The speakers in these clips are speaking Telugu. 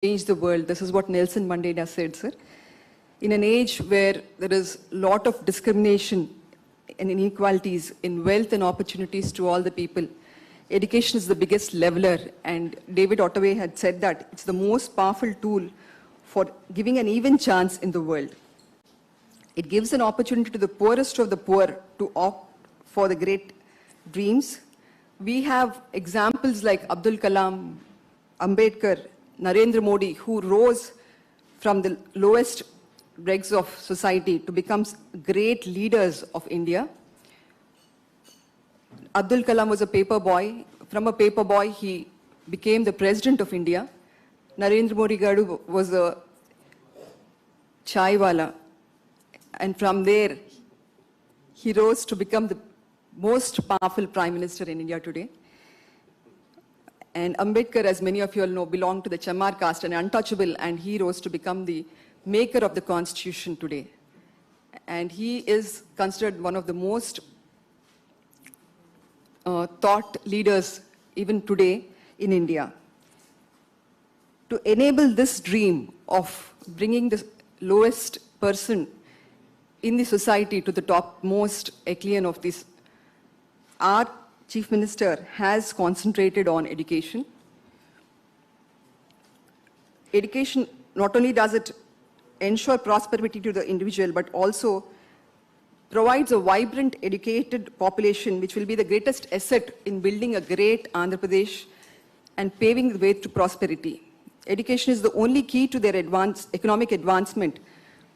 change the world. This is what Nelson Mandela said, sir. In an age where there is a lot of discrimination and inequalities in wealth and opportunities to all the people, education is the biggest leveler. And David Ottaway had said that it's the most powerful tool for giving an even chance in the world. It gives an opportunity to the poorest of the poor to opt for the great dreams. We have examples like Abdul Kalam, Ambedkar, Narendra Modi, who rose from the lowest dregs of society to become great leaders of India. Abdul Kalam was a paper boy. From a paper boy, he became the president of India. Narendra Modi Garu was a chaiwala. And from there, he rose to become the most powerful prime minister in India today. And Ambedkar, as many of you all know, belonged to the Chamar caste, an untouchable, and he rose to become the maker of the constitution today. And he is considered one of the most thought leaders even today in India. To enable this dream of bringing the lowest person in the society to the topmost echelon of this, our Chief Minister has concentrated on education. Education, not only does it ensure prosperity to the individual, but also provides a vibrant, educated population, which will be the greatest asset in building a great Andhra Pradesh and paving the way to prosperity. Education is the only key to their economic advancement,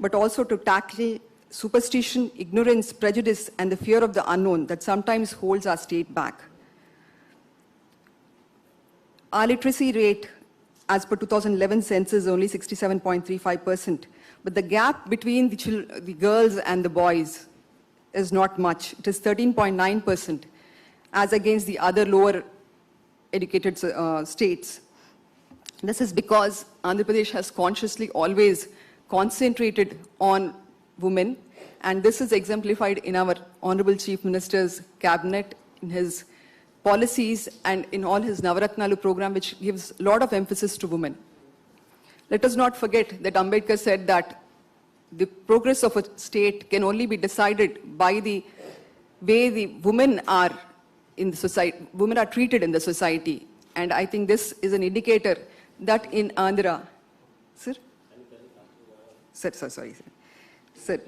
but also to tackle superstition, ignorance, prejudice, and the fear of the unknown that sometimes holds our state back. Our literacy rate, as per 2011 census, is only 67.35%. But the gap between the girls and the boys is not much. It is 13.9%, as against the other lower educated states. This is because Andhra Pradesh has consciously always concentrated on women, and this is exemplified in our Honorable Chief Minister's cabinet, in his policies, and in all his Navaratnalu program, which gives a lot of emphasis to women. Let us not forget that Ambedkar said that the progress of a state can only be decided by the way the women are in the society, women are treated in the society. And I think this is an indicator that in Andhra, sir? Sorry, sir. Sir.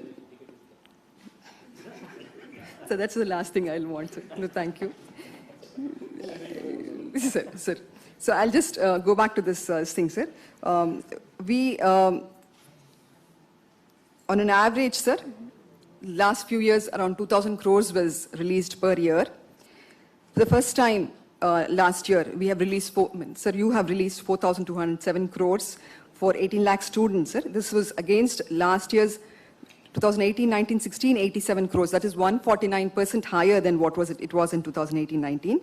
So that's the last thing I'll want, sir. No, thank you. Sir. So I'll just go back to this thing, sir. On an average, sir, last few years, around 2,000 crores was released per year. For the first time last year, we have released, sir, you have released 4,207 crores for 18 lakh students, sir. This was against last year's 2018-19-16, 87 crores. That is 149% higher than what it was in 2018-19.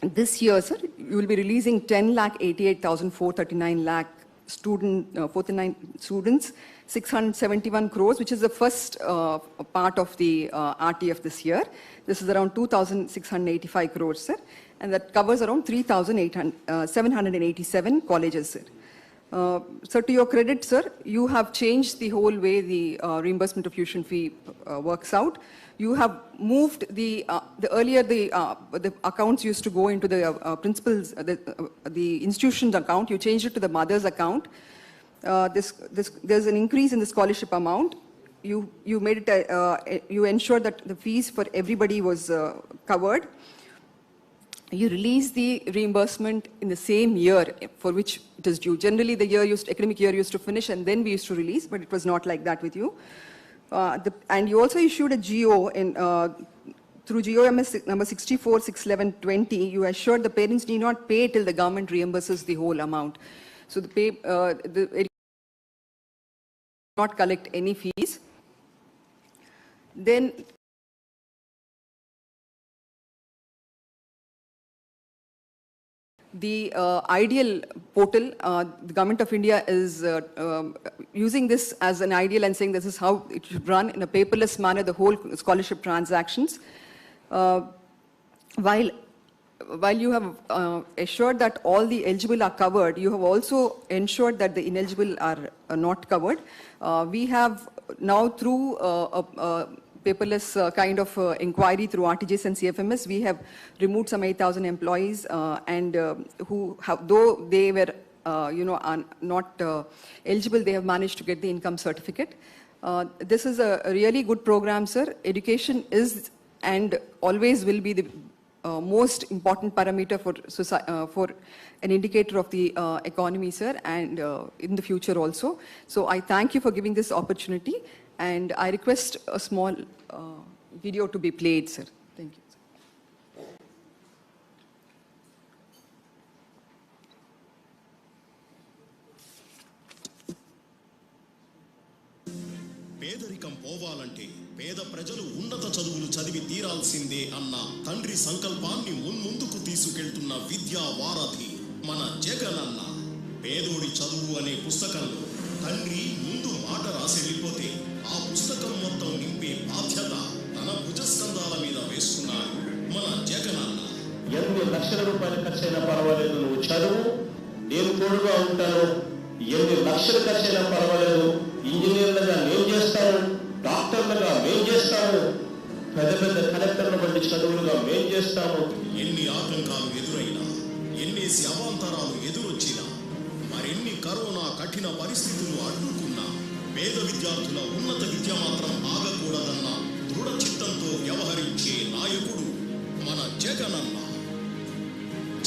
This year, sir, you will be releasing 10,88,439 lakh 49 students, 671 crores, which is the first part of the RTF this year. This is around 2,685 crores, sir, and that covers around 3,787 colleges, sir. So to your credit, sir, you have changed the whole way the reimbursement of tuition fee works out. You have moved earlier the accounts used to go into the principal's, the institution's account. You changed it to the mother's account. There's an increase in the scholarship amount. You made it, you ensured that the fees for everybody was covered. You release the reimbursement in the same year for which it is due. Generally, the academic year used to finish and then we used to release, but it was not like that with you. And you also issued a GO through GOMS number 64-611-20. You assured the parents need not pay till the government reimburses the whole amount. So the not collect any fees. Then the ideal portal, the Government of India is using this as an ideal and saying this is how it should run in a paperless manner, the whole scholarship transactions. While while you have assured that all the eligible are covered, you have also ensured that the ineligible are not covered. We have now, through a paperless kind of inquiry through RTGS and CFMS, we have removed some 8,000 employees and who have, though they were are not eligible, they have managed to get the income certificate. This is a really good program, sir. Education is and always will be the most important parameter for an indicator of the economy, sir, and in the future also. So I thank you for giving this opportunity, and I request a small video to be played, sir. Thank you. పేదరికం పోవాలంటే పేద ప్రజలు ఉన్నత చదువులు చదివి తీరాల్సిందే అన్న తండ్రి సంకల్పాన్ని ముందుకు తీసుకెళ్తున్న విద్యా వారధి మన జగనన్న. పేదోడి చదువు అనే పుస్తకంలో తండ్రి ముందు మాట రాసి వెళ్ళిపోతే ఆ పుస్తకం మొత్తం నింపే బాధ్యత తన భుజస్కంధాల మీద వేసుకున్నారు మన జగనన్న. ఎన్ని లక్షల రూపాయలు ఖర్చైనా పర్వాలేదు, నువ్వు చదువు, నేను తోడుగా ఉంటాను. ఎన్ని లక్షలు ఖర్చైనా పర్వాలేదు, ఇంజనీర్లుగా నేను చేస్తాను, డాక్టర్లుగా మేము చేస్తాము, పెద్ద పెద్ద కలెక్టర్ల వంటి చదువులుగా మేము చేస్తాము. ఎన్ని ఆటంకాలు ఎదురైనా, ఎన్నేసి అవాంతరాలు ఎదురొచ్చినా, మరెన్ని కరోనా కఠిన పరిస్థితులు అడ్డుకున్నా, పేద విద్యార్థుల ఉన్నత విద్య మాత్రం ఆగకూడదన్న దృఢ చిత్తంతో వ్యవహరించే నాయకుడు మన జగనన్న.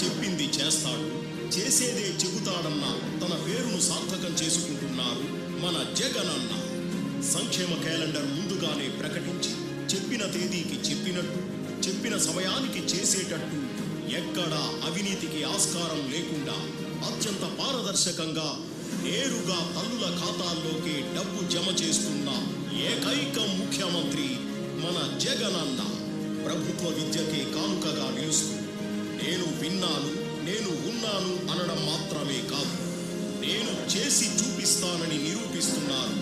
చెప్పింది చేస్తాడు, చేసేదే చెబుతాడన్న తన పేరును సార్థకం చేసుకుంటున్నారు మన జగనన్న. సంక్షేమ క్యాలెండర్ ముందుగానే ప్రకటించి చెప్పిన తేదీకి చెప్పినట్టు, చెప్పిన సమయానికి చేసేటట్టు, ఎక్కడా అవినీతికి ఆస్కారం లేకుండా అత్యంత పారదర్శకంగా నేరుగా తల్లుల ఖాతాల్లోకి డబ్బు జమ చేస్తున్న ఏకైక ముఖ్యమంత్రి మన జగనన్న. ప్రభుత్వ విద్యకే కానుకగా నిలుస్తూ నేను విన్నాను, నేను ఉన్నాను అనడం మాత్రమే కాదు, నేను చేసి చూపిస్తానని నిరూపిస్తున్నారు.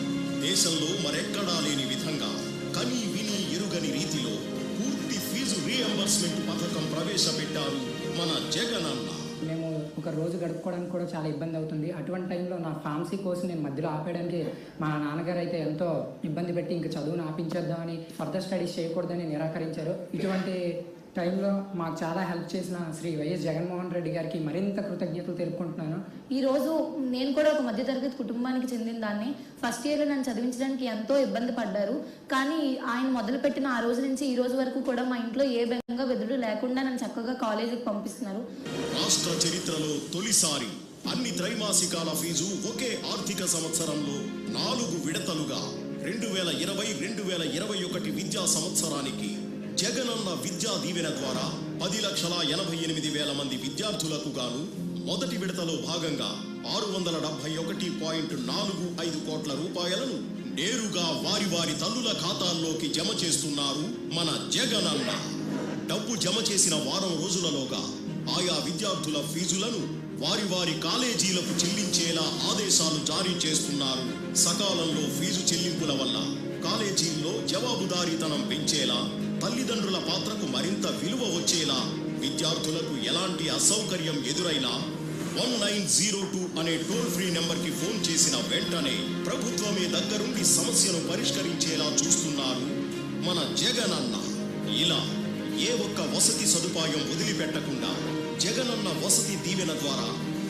దేశంలో మరెక్కడా లేని విధంగా కని విని ఎరుగని రీతిలో పూర్తి ఫీజు రీఎంబర్స్మెంట్ పథకం ప్రవేశపెట్టారు మన జగనన్న. మేము ఒక రోజు గడుపుకోవడానికి కూడా చాలా ఇబ్బంది అవుతుంది. అటువంటి టైంలో నా ఫార్మసీ కోసం నేను మధ్యలో ఆపేయడానికి మా నాన్నగారు అయితే ఎంతో ఇబ్బంది పెట్టి ఇంక చదువును ఆపించేద్దామని, ఫర్దర్ స్టడీస్ చేయకూడదని నిరాకరించారు. ఇటువంటి టైంలో మాకు చాలా హెల్ప్ చేసిన శ్రీ వైఎస్ జగన్మోహన్ రెడ్డి గారికి మరింత కృతజ్ఞతలు తెలుపుకుంటున్నాను. ఈరోజు నేను కూడా ఒక మధ్యతరగతి కుటుంబానికి చెందిన దాన్ని. ఫస్ట్ ఇయర్లో నన్ను చదివించడానికి ఎంతో ఇబ్బంది పడ్డారు. కానీ ఆయన మొదలుపెట్టిన ఆ రోజు నుంచి ఈ రోజు వరకు కూడా మా ఇంట్లో ఏ బెంగ వెదుడు లేకుండా నన్ను చక్కగా కాలేజీకి పంపిస్తున్నారు. రాష్ట్ర చరిత్రలో తొలిసారి అన్ని త్రైమాసికాల ఫీజు ఒకే ఆర్థిక సంవత్సరంలో 4 విడతలుగా 2020-2021 విద్యా సంవత్సరానికి జగనన్న విద్యా దీవెన ద్వారా 10,88,000 మంది విద్యార్థులకు గాను మొదటి విడతలో భాగంగా 671.45 కోట్ల రూపాయలను నేరుగా వారి వారి తల్లుల ఖాతాల్లోకి జమ చేస్తున్నారు మన జగనన్న. డబ్బు జమ చేసిన వారం రోజులలోగా ఆయా విద్యార్థుల ఫీజులను వారి వారి కాలేజీలకు చెల్లించేలా ఆదేశాలు జారీ చేస్తున్నారు. సకాలంలో ఫీజు చెల్లింపుల వల్ల కాలేజీల్లో జవాబుదారీతనం పెంచేలా, తల్లిదండ్రుల పాత్రకు మరింత విలువ వచ్చేలా, విద్యార్థులకు ఎలాంటి అసౌకర్యం ఎదురైనా 1902 అనే టోల్ ఫ్రీ నెంబర్కి ఫోన్ చేసిన వెంటనే ప్రభుత్వమే దగ్గరుండి సమస్యను పరిష్కరించేలా చూస్తున్నారు మన జగనన్న. ఇలా ఏ ఒక్క వసతి సదుపాయం వదిలిపెట్టకుండా జగనన్న వసతి దీవెన ద్వారా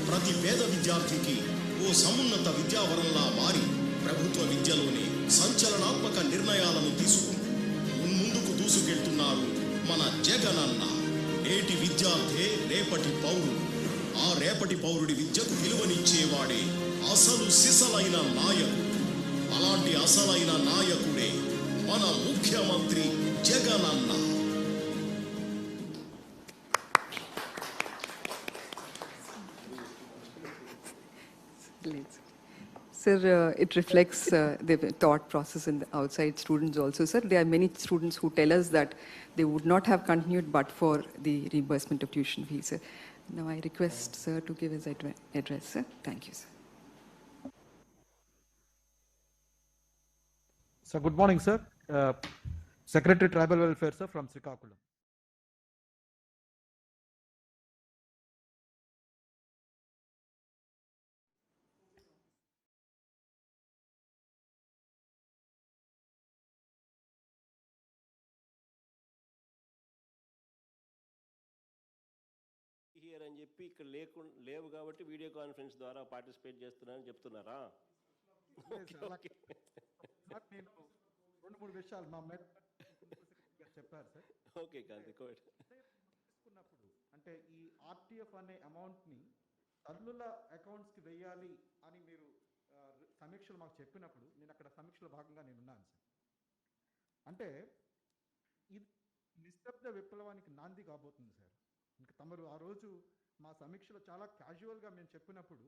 ప్రతి పేద విద్యార్థికి ఓ సమున్నత విద్యావరంలా మారి ప్రభుత్వ విద్యలోనే సంచలనాత్మక నిర్ణయాలను తీసుకుంటూ ముందుకు దూసుకెళ్తున్నారు మన జగనన్న. నేటి విద్యార్థే రేపటి పౌరుడు. ఆ రేపటి పౌరుడి విద్యకు విలువనిచ్చేవాడే అసలు సిసలైన నాయకుడు. అలాంటి అసలైన నాయకుడే మన ముఖ్యమంత్రి Jagananna. Sir, it reflects the thought process in the outside students also, sir. There are many students who tell us that they would not have continued but for the reimbursement of tuition fees, sir. Now I request sir to give his address, sir. Thank you, sir. So good morning, sir. Secretary Tribal Welfare, sir, from Srikakulam. Year అని చెప్పి ఇక్కడ లేవు కాబట్టి వీడియో కాన్ఫరెన్స్ ద్వారా పార్టిసిపేట్ చేస్తున్నారని చెప్తున్నారా? ఓకే. సార్ నేను 2-3 విషయాలు మా మేడం చెప్పారు సార్. ఓకే కాంతి కోట్. తీసుకున్నప్పుడు అంటే ఈ ఆర్టీఎఫ్ అనే అమౌంట్ని తల్లుల అకౌంట్స్కి వేయాలి అని మీరు సమీక్షలు మాకు చెప్పినప్పుడు నేను అక్కడ సమీక్షలో భాగంగా నేను ఉన్నాను సార్. అంటే ఇది నిశ్శబ్ద విప్లవానికి నాంది కాబోతుంది సార్. ఇంకా తమరు ఆ రోజు మా సమీక్షలో చాలా క్యాజువల్గా మేము చెప్పినప్పుడు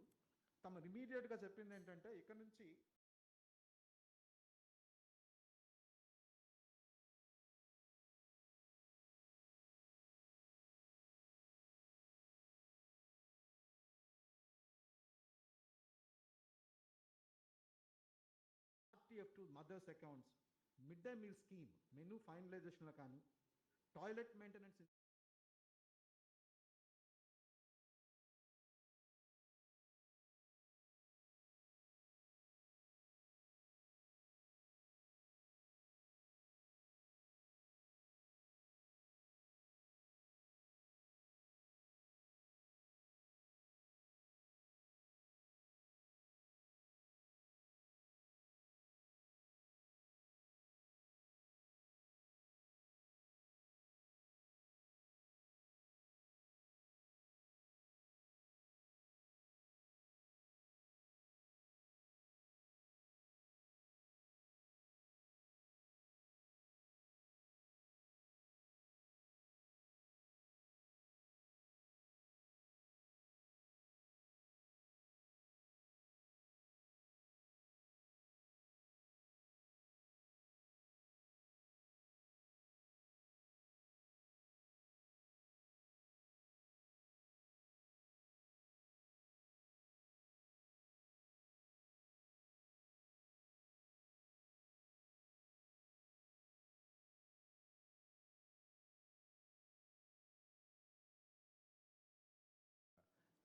తమరు ఇమీడియట్గా చెప్పింది ఏంటంటే ఇక్కడ నుంచి RTF to mothers accounts, midday meal scheme, menu finalization కానీ టాయిలెట్ మెయింటెనెన్స్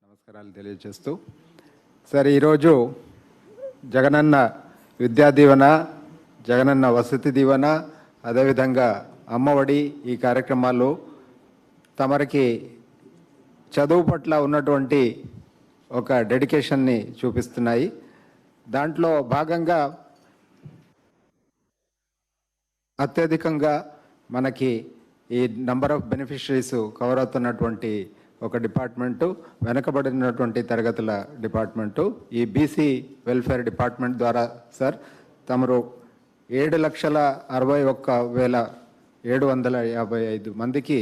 నమస్కారాలు తెలియజేస్తూ సార్, ఈరోజు జగనన్న విద్యా దీవెన, జగనన్న వసతి దీవెన, అదేవిధంగా అమ్మఒడి ఈ కార్యక్రమాలు తమరికి చదువు పట్ల ఉన్నటువంటి ఒక డెడికేషన్ని చూపిస్తున్నాయి. దాంట్లో భాగంగా అత్యధికంగా మనకి ఈ నంబర్ ఆఫ్ బెనిఫిషరీస్ కవర్ అవుతున్నటువంటి ఒక డిపార్ట్మెంటు వెనకబడినటువంటి తరగతుల డిపార్ట్మెంటు ఈ బీసీ వెల్ఫేర్ డిపార్ట్మెంట్ ద్వారా సార్ తమరు 7,61,755 మందికి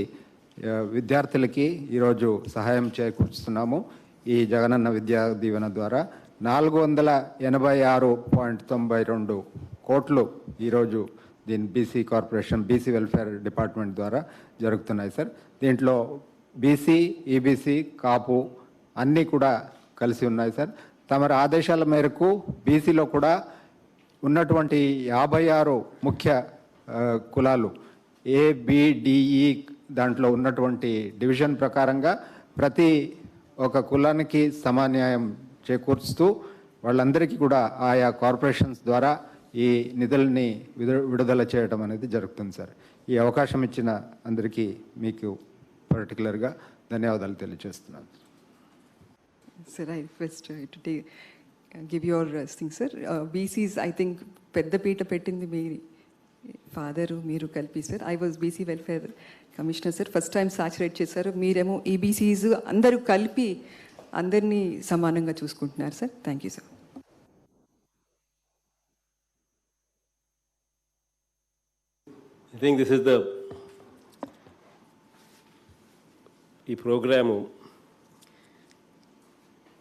విద్యార్థులకి ఈరోజు సహాయం చేకూరుస్తున్నాము. ఈ జగనన్న విద్యా దీవెన ద్వారా 486.92 కోట్లు ఈరోజు దీని BC corporation BC welfare department ద్వారా జరుగుతున్నాయి సార్. దీంట్లో బీసీ, ఈబీసీ, కాపు అన్నీ కూడా కలిసి ఉన్నాయి సార్. తమరి ఆదేశాల మేరకు బీసీలో కూడా ఉన్నటువంటి 56 ముఖ్య కులాలు ABDE దాంట్లో ఉన్నటువంటి డివిజన్ ప్రకారంగా ప్రతి ఒక కులానికి సమాన్యాయం చేకూర్చుతూ వాళ్ళందరికీ కూడా ఆయా కార్పొరేషన్స్ ద్వారా ఈ నిధుల్ని విడుదల చేయడం అనేది జరుగుతుంది సార్. ఈ అవకాశం ఇచ్చిన అందరికీ మీకు పర్టికులర్గా ధన్యవాదాలు తెలియజేస్తున్నాను. Sir, I request to give your thing, sir. BCs, I think, పెద్దపీట పెట్టింది మీ ఫాదరు మీరు కలిపి sir. I was BC welfare commissioner sir. First time saturate చేశారు, మీరేమో ఈబీసీస్ అందరూ కలిపి అందరినీ సమానంగా చూసుకుంటున్నారు sir. Thank you sir. I think this is ఈ ప్రోగ్రాము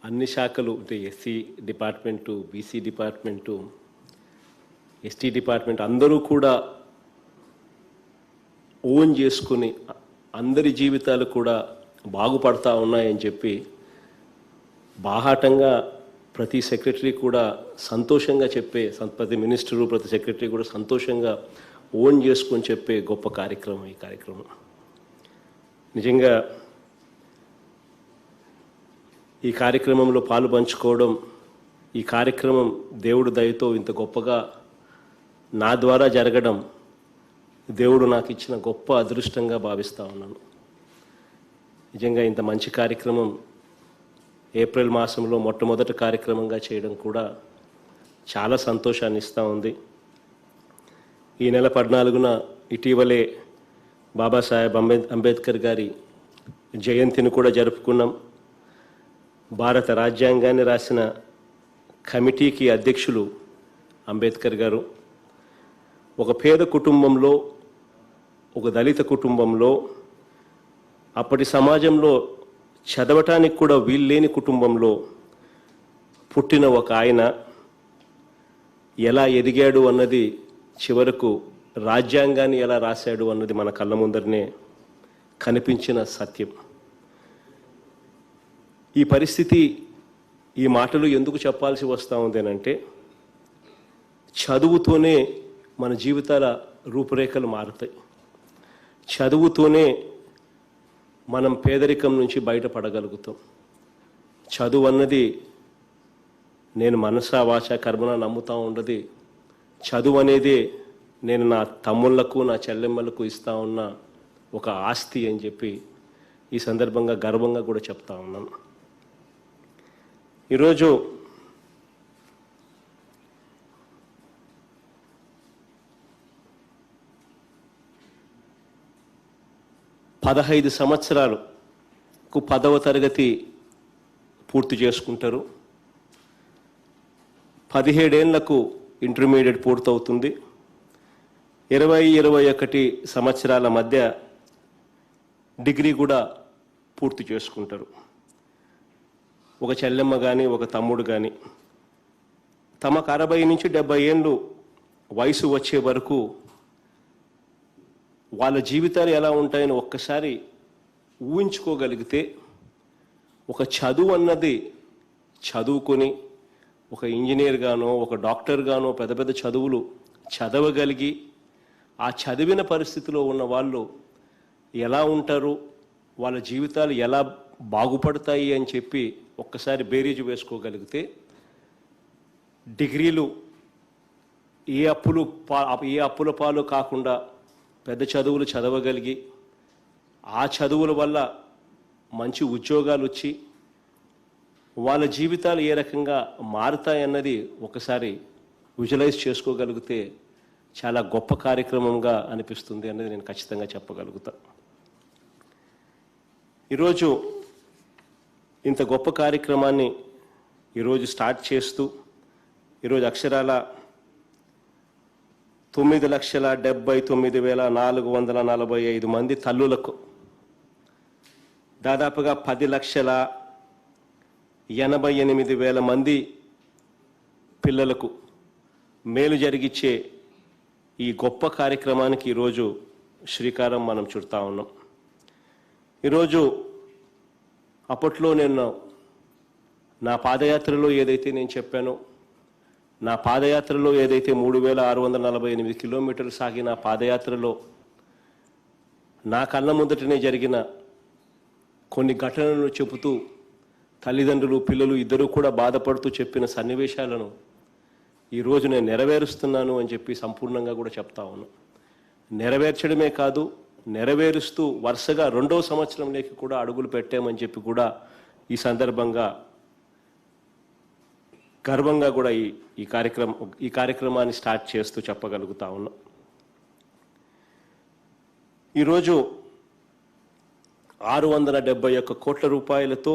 అన్ని శాఖలు అంటే SC department, BC department, ST department అందరూ కూడా ఓన్ చేసుకుని అందరి జీవితాలు కూడా బాగుపడతా ఉన్నాయని చెప్పి బాహాటంగా ప్రతి సెక్రటరీ కూడా సంతోషంగా చెప్పే, ప్రతి మినిస్టరు ప్రతి సెక్రటరీ కూడా సంతోషంగా ఓన్ చేసుకొని చెప్పే గొప్ప కార్యక్రమం ఈ కార్యక్రమం. నిజంగా ఈ కార్యక్రమంలో పాలు పంచుకోవడం, ఈ కార్యక్రమం దేవుడు దయతో ఇంత గొప్పగా నా ద్వారా జరగడం దేవుడు నాకు ఇచ్చిన గొప్ప అదృష్టంగా భావిస్తూ ఉన్నాను. నిజంగా ఇంత మంచి కార్యక్రమం ఏప్రిల్ మాసంలో మొట్టమొదటి కార్యక్రమంగా చేయడం కూడా చాలా సంతోషాన్ని ఇస్తూ ఉంది. ఈ నెల 14న ఇటీవలే బాబాసాహెబ్ అంబేద్కర్ గారి జయంతిని కూడా జరుపుకున్నాం. భారత రాజ్యాంగాన్ని రాసిన కమిటీకి అధ్యక్షులు అంబేద్కర్ గారు. ఒక పేద కుటుంబంలో, ఒక దళిత కుటుంబంలో, అప్పటి సమాజంలో చదవటానికి కూడా వీల్లేని కుటుంబంలో పుట్టిన ఒక ఆయన ఎలా ఎదిగాడు అన్నది, చివరకు రాజ్యాంగాన్ని ఎలా రాశాడు అన్నది మన కళ్ళ ముందరనే కనిపించిన సత్యం. ఈ పరిస్థితి, ఈ మాటలు ఎందుకు చెప్పాల్సి వస్తూ ఉంది అంటే, చదువుతోనే మన జీవితాల రూపురేఖలు మారుతాయి. చదువుతోనే మనం పేదరికం నుంచి బయటపడగలుగుతాం. చదువు అన్నది నేను మనసా వాచ కర్మన నమ్ముతూ ఉండదు. చదువు అనేది నేను నా తమ్ముళ్లకు, నా చెల్లెమ్మలకు ఇస్తా ఉన్న ఒక ఆస్తి అని చెప్పి ఈ సందర్భంగా గర్వంగా కూడా చెప్తా ఉన్నాను. ఈరోజు పదహైదు సంవత్సరాలకు 10వ తరగతి పూర్తి చేసుకుంటారు. 17 ఏళ్లకు ఇంటర్మీడియట్ పూర్తవుతుంది. 20-21 సంవత్సరాల మధ్య డిగ్రీ కూడా పూర్తి చేసుకుంటారు. ఒక చెల్లెమ్మ కానీ, ఒక తమ్ముడు కానీ తమకు 60 నుంచి 70 ఏళ్ళు వయసు వచ్చే వరకు వాళ్ళ జీవితాలు ఎలా ఉంటాయని ఒక్కసారి ఊహించుకోగలిగితే, ఒక చదువు అన్నది చదువుకొని ఒక ఇంజనీర్ గానో, ఒక డాక్టర్ గానో పెద్ద పెద్ద చదువులు చదవగలిగి ఆ చదివిన పరిస్థితిలో ఉన్న వాళ్ళు ఎలా ఉంటారు, వాళ్ళ జీవితాలు ఎలా బాగుపడతాయి అని చెప్పి ఒక్కసారి బేరీజు వేసుకోగలిగితే, డిగ్రీలు ఏ అప్పుల పాలు కాకుండా పెద్ద చదువులు చదవగలిగి ఆ చదువుల వల్ల మంచి ఉద్యోగాలు వచ్చి వాళ్ళ జీవితాలు ఏ రకంగా మారుతాయన్నది ఒకసారి విజువలైజ్ చేసుకోగలిగితే చాలా గొప్ప కార్యక్రమంగా అనిపిస్తుంది అన్నది నేను ఖచ్చితంగా చెప్పగలుగుతా. ఈరోజు ఇంత గొప్ప కార్యక్రమాన్ని ఈరోజు స్టార్ట్ చేస్తూ, ఈరోజు అక్షరాల 9,79,445 మంది తల్లులకు, దాదాపుగా 10,88,000 మంది పిల్లలకు మేలు జరిగిచ్చే ఈ గొప్ప కార్యక్రమానికి ఈరోజు శ్రీకారం మనం చుడతా ఉన్నాం. ఈరోజు అప్పట్లో నేను నా పాదయాత్రలో ఏదైతే నేను చెప్పానో, నా పాదయాత్రలో ఏదైతే 3,648 కిలోమీటర్లు సాగిన పాదయాత్రలో నా కళ్ళ ముందటనే జరిగిన కొన్ని ఘటనలను చెబుతూ తల్లిదండ్రులు, పిల్లలు ఇద్దరూ కూడా బాధపడుతూ చెప్పిన సన్నివేశాలను ఈరోజు నేను నెరవేరుస్తున్నాను అని చెప్పి సంపూర్ణంగా కూడా చెప్తా ఉన్నాను. నెరవేర్చడమే కాదు, నెరవేరుస్తూ వరుసగా 2వ సంవత్సరంలోకి కూడా అడుగులు పెట్టామని చెప్పి కూడా ఈ సందర్భంగా గర్వంగా కూడా ఈ కార్యక్రమాన్ని స్టార్ట్ చేస్తూ చెప్పగలుగుతా ఉన్నాం. ఈరోజు 671 కోట్ల రూపాయలతో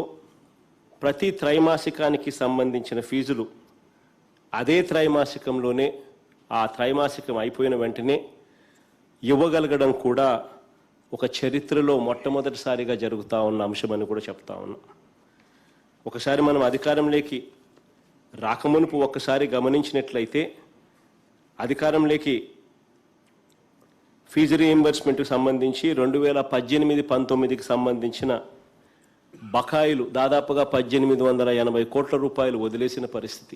ప్రతి త్రైమాసికానికి సంబంధించిన ఫీజులు అదే త్రైమాసికంలోనే, ఆ త్రైమాసికం అయిపోయిన వెంటనే ఇవ్వగలగడం కూడా ఒక చరిత్రలో మొట్టమొదటిసారిగా జరుగుతూ ఉన్న అంశమని కూడా చెప్తా ఉన్నాం. ఒకసారి మనం అధికారంలోకి రాకమునుపు ఒక్కసారి గమనించినట్లయితే, అధికారంలోకి ఫీజు రీయింబర్స్మెంట్కి సంబంధించి 2018-19కి సంబంధించిన బకాయిలు దాదాపుగా 1,880 కోట్ల రూపాయలు వదిలేసిన పరిస్థితి.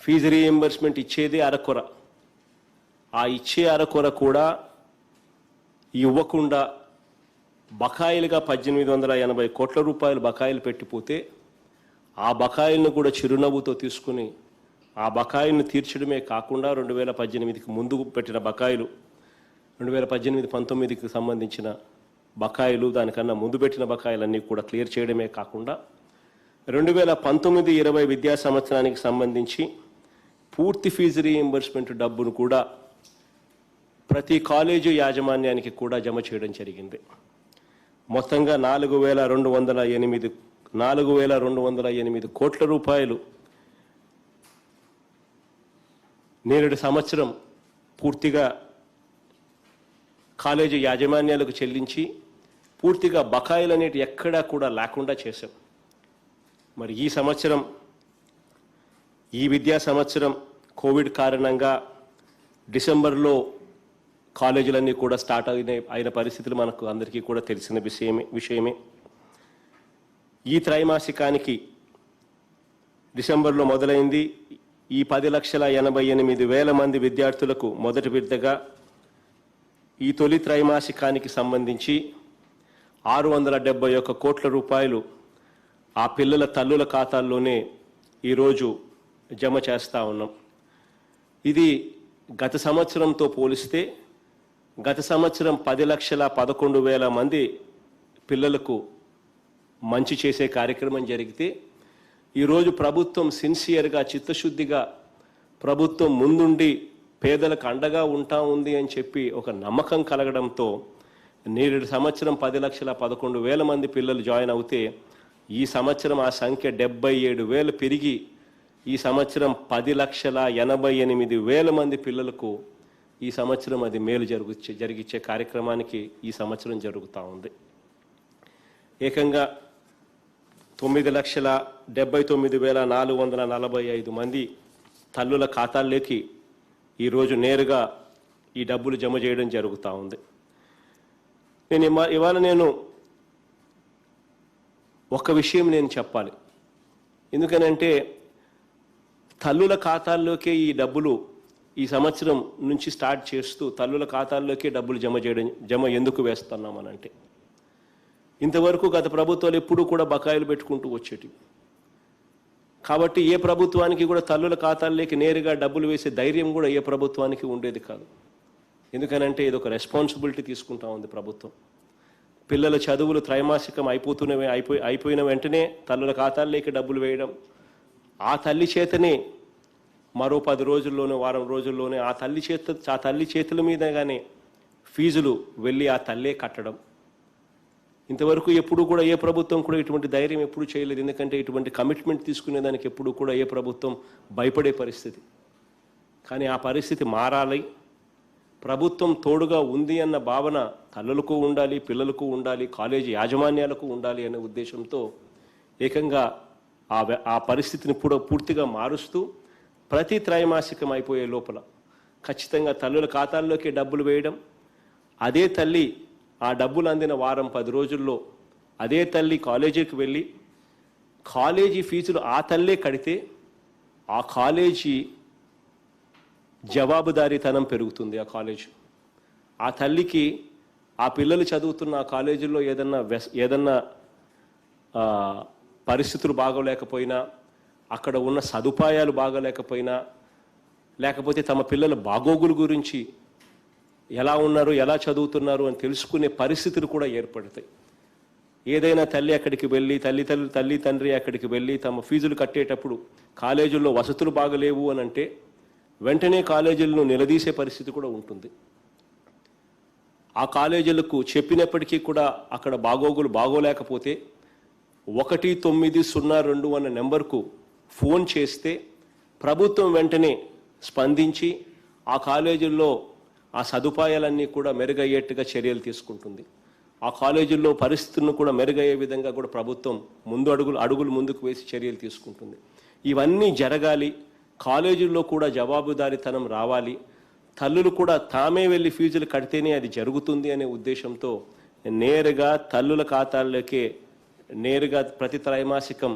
ఫీజు రీయింబర్స్మెంట్ ఇచ్చేదే అరకొర. ఆ ఇచ్చే అరకొర కూడా ఇవ్వకుండా బకాయిలుగా 1,880 కోట్ల రూపాయలు బకాయిలు పెట్టిపోతే, ఆ బకాయిలను కూడా చిరునవ్వుతో తీసుకుని ఆ బకాయిలను తీర్చడమే కాకుండా 2018కి ముందు పెట్టిన బకాయిలు 2018-19కి సంబంధించిన బకాయిలు, దానికన్నా ముందు పెట్టిన బకాయిలన్నీ కూడా క్లియర్ చేయడమే కాకుండా 2019-20 విద్యా సంవత్సరానికి సంబంధించి పూర్తి ఫీజు రీయింబర్స్మెంట్ డబ్బును కూడా ప్రతి కాలేజీ యాజమాన్యానికి కూడా జమ చేయడం జరిగింది. మొత్తంగా 4,208 కోట్ల రూపాయలు నేరేడు సంవత్సరం పూర్తిగా కాలేజీ యాజమాన్యాలకు చెల్లించి పూర్తిగా బకాయిలు అనేవి ఎక్కడా కూడా లేకుండా చేశాం. మరి ఈ విద్యా సంవత్సరం కోవిడ్ కారణంగా డిసెంబర్లో కాలేజీలన్నీ కూడా స్టార్ట్ అయిన పరిస్థితులు మనకు అందరికీ కూడా తెలిసిన విషయమే. ఈ త్రైమాసికానికి డిసెంబర్లో మొదలైంది. ఈ 10,88,000 మంది విద్యార్థులకు మొదటి విడతగా ఈ తొలి త్రైమాసికానికి సంబంధించి 671 కోట్ల రూపాయలు ఆ పిల్లల తల్లుల ఖాతాల్లోనే ఈరోజు జమ చేస్తూ ఉన్నాం. ఇది గత సంవత్సరంతో పోలిస్తే గత సంవత్సరం 10,11,000 మంది పిల్లలకు మంచి చేసే కార్యక్రమం జరిగితే ఈరోజు ప్రభుత్వం సిన్సియర్గా, చిత్తశుద్ధిగా ప్రభుత్వం ముందుండి పేదలకు అండగా ఉంటా ఉంది అని చెప్పి ఒక నమ్మకం కలగడంతో నేడు సంవత్సరం 10,11,000 మంది పిల్లలు జాయిన్ అవుతే ఈ సంవత్సరం ఆ సంఖ్య 77,000 పెరిగి ఈ సంవత్సరం 10,88,000 మంది పిల్లలకు ఈ సంవత్సరం అది మేలు జరిగించే కార్యక్రమానికి ఈ సంవత్సరం జరుగుతూ ఉంది. ఏకంగా 9,79,445 మంది తల్లుల ఖాతాల్లోకి ఈరోజు నేరుగా ఈ డబ్బులు జమ చేయడం జరుగుతూ ఉంది. ఇవాళ నేను ఒక విషయం నేను చెప్పాలి. ఎందుకనంటే తల్లుల ఖాతాల్లోకే ఈ డబ్బులు ఈ సంవత్సరం నుంచి స్టార్ట్ చేస్తూ తల్లుల ఖాతాల్లోకే డబ్బులు జమ ఎందుకు వేస్తున్నామనంటే ఇంతవరకు గత ప్రభుత్వాలు ఎప్పుడూ కూడా బకాయిలు పెట్టుకుంటూ వచ్చేటివి. కాబట్టి ఏ ప్రభుత్వానికి కూడా తల్లుల ఖాతాల్లోకి నేరుగా డబ్బులు వేసే ధైర్యం కూడా ఏ ప్రభుత్వానికి ఉండేది కాదు. ఎందుకనంటే ఇది ఒక రెస్పాన్సిబిలిటీ తీసుకుంటా ఉంది ప్రభుత్వం. పిల్లల చదువులు త్రైమాసికం అయిపోయిన వెంటనే తల్లుల ఖాతాల్లోకి డబ్బులు వేయడం, ఆ తల్లి చేతనే మరో 10 రోజుల్లోనే, వారం రోజుల్లోనే ఆ తల్లి చేతుల మీదగానే ఫీజులు వెళ్ళి ఆ తల్లే కట్టడం. ఇంతవరకు ఎప్పుడు కూడా ఏ ప్రభుత్వం కూడా ఇటువంటి ధైర్యం ఎప్పుడు చేయలేదు. ఎందుకంటే ఇటువంటి కమిట్మెంట్ తీసుకునేదానికి ఎప్పుడు కూడా ఏ ప్రభుత్వం భయపడే పరిస్థితి. కానీ ఆ పరిస్థితి మారాలి. ప్రభుత్వం తోడుగా ఉంది అన్న భావన తల్లులకు ఉండాలి, పిల్లలకు ఉండాలి, కాలేజీ యాజమాన్యాలకు ఉండాలి అనే ఉద్దేశంతో ఏకంగా ఆ పరిస్థితిని పూర్తిగా మారుస్తూ ప్రతి త్రైమాసికం అయిపోయే లోపల ఖచ్చితంగా తల్లుల ఖాతాల్లోకి డబ్బులు వేయడం, అదే తల్లి ఆ డబ్బులు అందిన వారం 10 రోజుల్లో అదే తల్లి కాలేజీకి వెళ్ళి కాలేజీ ఫీజులు ఆ తల్లే కడితే ఆ కాలేజీ జవాబుదారీతనం పెరుగుతుంది. ఆ తల్లికి ఆ పిల్లలు చదువుతున్న ఆ కాలేజీల్లో ఏదన్నా పరిస్థితులు బాగోలేకపోయినా, అక్కడ ఉన్న సదుపాయాలు బాగోలేకపోయినా, లేకపోతే తమ పిల్లల బాగోగుల గురించి ఎలా ఉన్నారు, ఎలా చదువుతున్నారు అని తెలుసుకునే పరిస్థితులు కూడా ఏర్పడతాయి. ఏదైనా తల్లి అక్కడికి వెళ్ళి తల్లి తండ్రి అక్కడికి వెళ్ళి తమ ఫీజులు కట్టేటప్పుడు కాలేజీల్లో వసతులు బాగలేవు అని అంటే వెంటనే కాలేజీలను నిలదీసే పరిస్థితి కూడా ఉంటుంది. ఆ కాలేజీలకు చెప్పినప్పటికీ కూడా అక్కడ బాగోగులు బాగోలేకపోతే 1902 అన్న నెంబర్కు ఫోన్ చేస్తే ప్రభుత్వం వెంటనే స్పందించి ఆ కాలేజీల్లో ఆ సదుపాయాలన్నీ కూడా మెరుగయ్యేట్టుగా చర్యలు తీసుకుంటుంది. ఆ కాలేజీల్లో పరిస్థితులను కూడా మెరుగయ్యే విధంగా కూడా ప్రభుత్వం అడుగులు ముందుకు వేసి చర్యలు తీసుకుంటుంది. ఇవన్నీ జరగాలి. కాలేజీల్లో కూడా జవాబుదారీతనం రావాలి. తల్లులు కూడా తామే వెళ్ళి ఫీజులు కడితేనే అది జరుగుతుంది అనే ఉద్దేశంతో నేరుగా తల్లుల ఖాతాల్లోకే నేరుగా ప్రతి త్రైమాసికం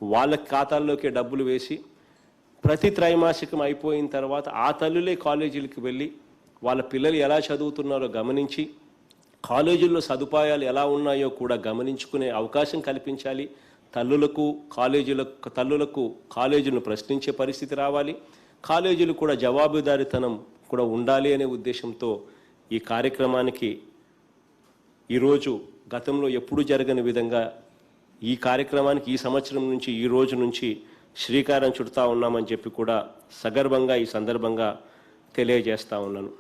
వాళ్ళ ఖాతాల్లోకే డబ్బులు వేసి ప్రతి త్రైమాసికం అయిపోయిన తర్వాత ఆ తల్లులే కాలేజీలకు వెళ్ళి వాళ్ళ పిల్లలు ఎలా చదువుతున్నారో గమనించి కాలేజీల్లో సదుపాయాలు ఎలా ఉన్నాయో కూడా గమనించుకునే అవకాశం కల్పించాలి. తల్లులకు కాలేజీలను ప్రశ్నించే పరిస్థితి రావాలి. కాలేజీలు కూడా జవాబుదారీతనం కూడా ఉండాలి అనే ఉద్దేశంతో ఈ కార్యక్రమానికి ఈరోజు గతంలో ఎప్పుడూ జరగని విధంగా ఈ కార్యక్రమానికి ఈ సంవత్సరం నుంచి ఈ రోజు నుంచి శ్రీకారం చుడతా ఉన్నామని చెప్పి కూడా సగర్వంగా ఈ సందర్భంగా తెలియజేస్తా ఉన్నాను.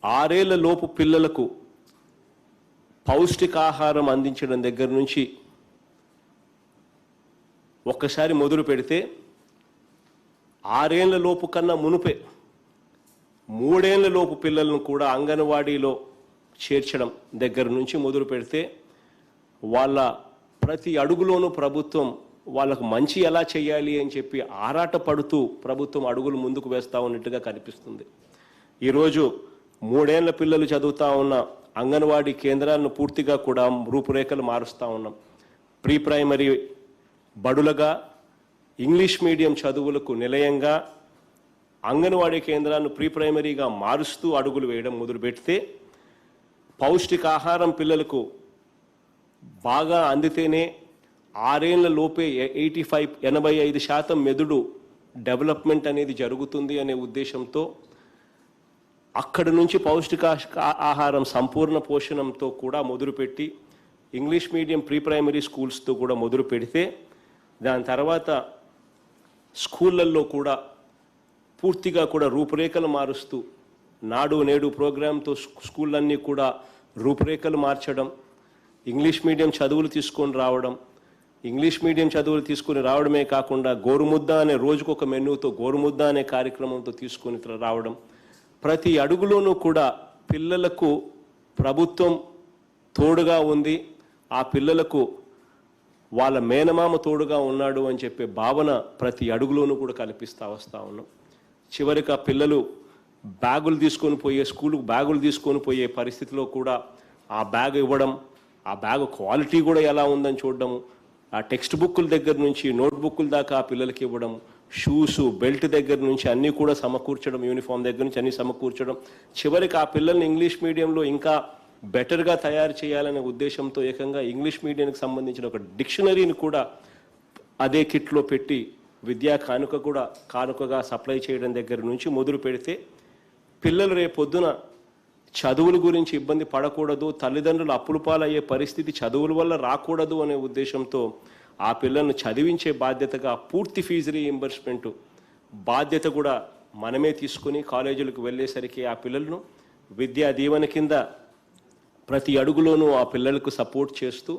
6 ఏళ్ల లోపు పిల్లలకు పౌష్టికాహారం అందించడం దగ్గర నుంచి ఒక్కసారి మొదలు పెడితే 6 ఏళ్ల లోపు కన్నా మునుపే 3 ఏళ్ల లోపు పిల్లలను కూడా అంగన్వాడీలో చేర్చడం దగ్గర నుంచి మొదలు పెడితే వాళ్ళ ప్రతి అడుగులోనూ ప్రభుత్వం వాళ్ళకు మంచి ఎలా చేయాలి అని చెప్పి ఆరాట పడుతూ ప్రభుత్వం అడుగులు ముందుకు వేస్తూ ఉన్నట్టుగా కనిపిస్తుంది. ఈరోజు 3 ఏళ్ల పిల్లలు చదువుతూ ఉన్న అంగన్వాడీ కేంద్రాలను పూర్తిగా కూడా రూపురేఖలు మారుస్తూ ఉన్నాం. ప్రీ ప్రైమరీ బడులుగా ఇంగ్లీష్ మీడియం చదువులకు నిలయంగా అంగన్వాడీ కేంద్రాలను ప్రీ ప్రైమరీగా మారుస్తూ అడుగులు వేయడం మొదలుపెడితే పౌష్టికాహారం పిల్లలకు బాగా అందితేనే 6 ఏళ్ల లోపే 85% మెదడు డెవలప్మెంట్ అనేది జరుగుతుంది అనే ఉద్దేశంతో అక్కడి నుంచి ఆహారం సంపూర్ణ పోషణంతో కూడా మొదలుపెట్టి ఇంగ్లీష్ మీడియం ప్రీ ప్రైమరీ స్కూల్స్తో కూడా మొదలు పెడితే దాని తర్వాత స్కూళ్ళల్లో కూడా పూర్తిగా కూడా రూపురేఖలు మారుస్తూ నాడు నేడు ప్రోగ్రాంతో స్కూళ్ళన్నీ కూడా రూపురేఖలు మార్చడం, ఇంగ్లీష్ మీడియం చదువులు తీసుకొని రావడం, ఇంగ్లీష్ మీడియం చదువులు తీసుకొని రావడమే కాకుండా గోరుముద్ద అనే రోజుకొక మెనూతో గోరుముద్ద అనే కార్యక్రమంతో తీసుకొని రావడం, ప్రతి అడుగులోనూ కూడా పిల్లలకు ప్రభుత్వం తోడుగా ఉంది, ఆ పిల్లలకు వాళ్ళ మేనమామ తోడుగా ఉన్నాడు అని చెప్పే భావన ప్రతి అడుగులోనూ కూడా కల్పిస్తూ వస్తూ ఉన్నాం. చివరికి ఆ పిల్లలు బ్యాగులు తీసుకొని పోయే స్కూలుకు బ్యాగులు తీసుకొని పోయే పరిస్థితిలో కూడా ఆ బ్యాగ్ ఇవ్వడం, ఆ బ్యాగ్ క్వాలిటీ కూడా ఎలా ఉందని చూడడం, ఆ టెక్స్ట్ బుక్కుల దగ్గర నుంచి నోట్ బుక్కుల దాకా ఆ పిల్లలకి ఇవ్వడం, షూస్ బెల్ట్ దగ్గర నుంచి అన్నీ కూడా సమకూర్చడం, యూనిఫామ్ దగ్గర నుంచి అన్నీ సమకూర్చడం, చివరికి ఆ పిల్లల్ని ఇంగ్లీష్ మీడియంలో ఇంకా బెటర్గా తయారు చేయాలనే ఉద్దేశంతో ఏకంగా ఇంగ్లీష్ మీడియానికి సంబంధించిన ఒక డిక్షనరీని కూడా అదే కిట్లో పెట్టి విద్యా కానుకగా సప్లై చేయడం దగ్గర నుంచి మొదలు పెడితే పిల్లలు రేపొద్దున చదువుల గురించి ఇబ్బంది పడకూడదు, తల్లిదండ్రులు అప్పుల పాలయ్యే పరిస్థితి చదువుల వల్ల రాకూడదు అనే ఉద్దేశంతో ఆ పిల్లలను చదివించే బాధ్యతగా పూర్తి ఫీజు రీయింబర్స్మెంట్ బాధ్యత కూడా మనమే తీసుకుని కాలేజీలకు వెళ్ళేసరికి ఆ పిల్లలను విద్యా దీవెన కింద ప్రతి అడుగులోనూ ఆ పిల్లలకు సపోర్ట్ చేస్తూ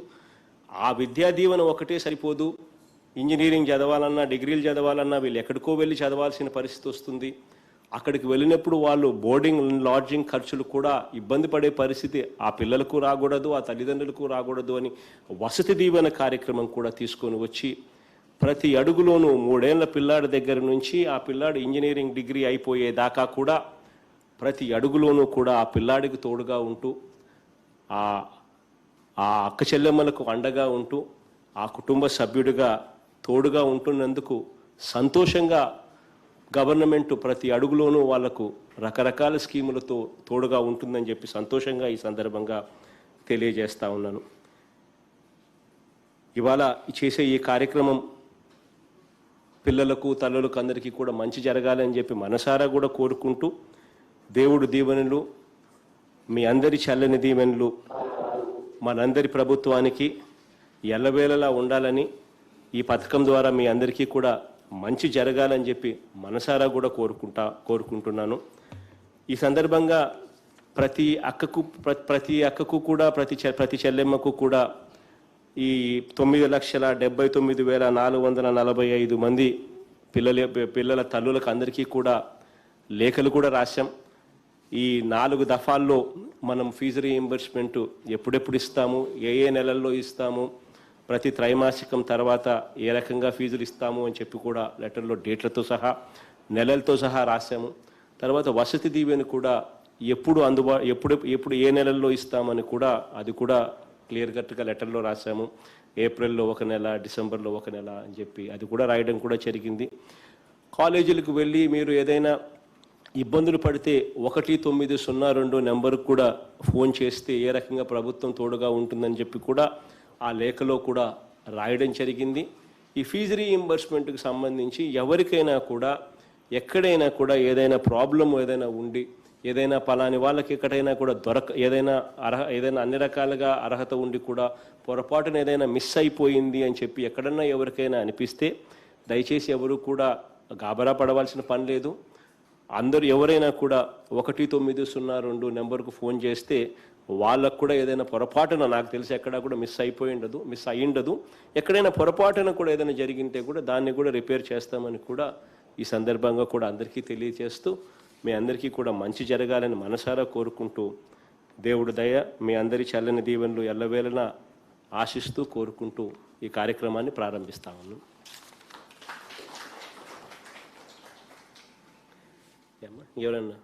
ఆ విద్యా దీవెన ఒకటే సరిపోదు, ఇంజనీరింగ్ చదవాలన్నా డిగ్రీలు చదవాలన్నా వీళ్ళు ఎక్కడికో వెళ్ళి చదవాల్సిన పరిస్థితి వస్తుంది. అక్కడికి వెళ్ళినప్పుడు వాళ్ళు బోర్డింగ్ లాడ్జింగ్ ఖర్చులు కూడా ఇబ్బంది పడే పరిస్థితి ఆ పిల్లలకు రాకూడదు, ఆ తల్లిదండ్రులకు రాకూడదు అని వసతి దీవెన కార్యక్రమం కూడా తీసుకొని వచ్చి ప్రతి అడుగులోనూ 3 ఏళ్ల పిల్లాడి దగ్గర నుంచి ఆ పిల్లాడు ఇంజనీరింగ్ డిగ్రీ అయిపోయేదాకా కూడా ప్రతి అడుగులోనూ కూడా ఆ పిల్లాడికి తోడుగా ఉంటూ ఆ అక్క చెల్లెమ్మలకు అండగా ఉంటూ ఆ కుటుంబ సభ్యుడిగా తోడుగా ఉంటున్నందుకు సంతోషంగా గవర్నమెంట్ ప్రతి అడుగులోనూ వాళ్లకు రకరకాల స్కీములతో తోడుగా ఉంటుందని చెప్పి సంతోషంగా ఈ సందర్భంగా తెలియజేస్తా ఉన్నాను. ఇవాళ చేసే ఈ కార్యక్రమం పిల్లలకు తల్లులకు అందరికీ కూడా మంచి జరగాలని చెప్పి మనసారా కూడా కోరుకుంటూ దేవుడు దీవెనలు మీ అందరి చల్లని దీవెనలు మనందరి ప్రభుత్వానికి ఎల్లవేళలా ఉండాలని ఈ పథకం ద్వారా మీ అందరికీ కూడా మంచి జరగాలని చెప్పి మనసారా కూడా కోరుకుంటున్నాను. ఈ సందర్భంగా ప్రతి అక్కకు కూడా ప్రతి చెల్లెమ్మకు కూడా ఈ 9,79,445 మంది పిల్లల తల్లులకు అందరికీ కూడా లేఖలు కూడా రాశాం. ఈ 4 దఫాల్లో మనం ఫీజు రీయింబర్స్మెంట్ ఎప్పుడెప్పుడు ఇస్తాము, ఏ నెలల్లో ఇస్తాము, ప్రతి త్రైమాసికం తర్వాత ఏ రకంగా ఫీజులు ఇస్తాము అని చెప్పి కూడా లెటర్లో డేట్లతో సహా నెలలతో సహా రాశాము. తర్వాత వసతి దీవెన కూడా ఎప్పుడు ఏ నెలల్లో ఇస్తామని కూడా అది కూడా క్లియర్ కట్గా లెటర్లో రాశాము. ఏప్రిల్లో 1 నెల, డిసెంబర్లో 1 నెల అని చెప్పి అది కూడా రాయడం కూడా జరిగింది. కాలేజీలకు వెళ్ళి మీరు ఏదైనా ఇబ్బందులు పడితే 1902 నెంబర్కు కూడా ఫోన్ చేస్తే ఏ రకంగా ప్రభుత్వం తోడుగా ఉంటుందని చెప్పి కూడా ఆ లేఖలో కూడా రాయడం జరిగింది. ఈ ఫీజు రీయింబర్స్మెంట్కి సంబంధించి ఎవరికైనా కూడా ఎక్కడైనా కూడా ఏదైనా ప్రాబ్లం ఏదైనా ఉండి ఏదైనా పలాని వాళ్ళకి ఎక్కడైనా కూడా ఏదైనా అన్ని రకాలుగా అర్హత ఉండి కూడా పొరపాటున ఏదైనా మిస్ అయిపోయింది అని చెప్పి ఎక్కడన్నా ఎవరికైనా అనిపిస్తే దయచేసి ఎవరు కూడా గాబరా పడవలసిన పని లేదు. అందరూ ఎవరైనా కూడా 1902 నెంబర్కు ఫోన్ చేస్తే వాళ్ళకు కూడా ఏదైనా పొరపాటున, నాకు తెలిసి ఎక్కడా కూడా మిస్ అయ్యిండదు. ఎక్కడైనా పొరపాటున కూడా ఏదైనా జరిగింటే కూడా దాన్ని కూడా రిపేర్ చేస్తామని కూడా ఈ సందర్భంగా కూడా అందరికీ తెలియజేస్తూ, మీ అందరికీ కూడా మంచి జరగాలని మనసారా కోరుకుంటూ, దేవుడు దయ మీ అందరి చల్లని దీవెనలు ఎల్లవేళలా ఆశిస్తూ కోరుకుంటూ ఈ కార్యక్రమాన్ని ప్రారంభిస్తాము. ఎవరన్నా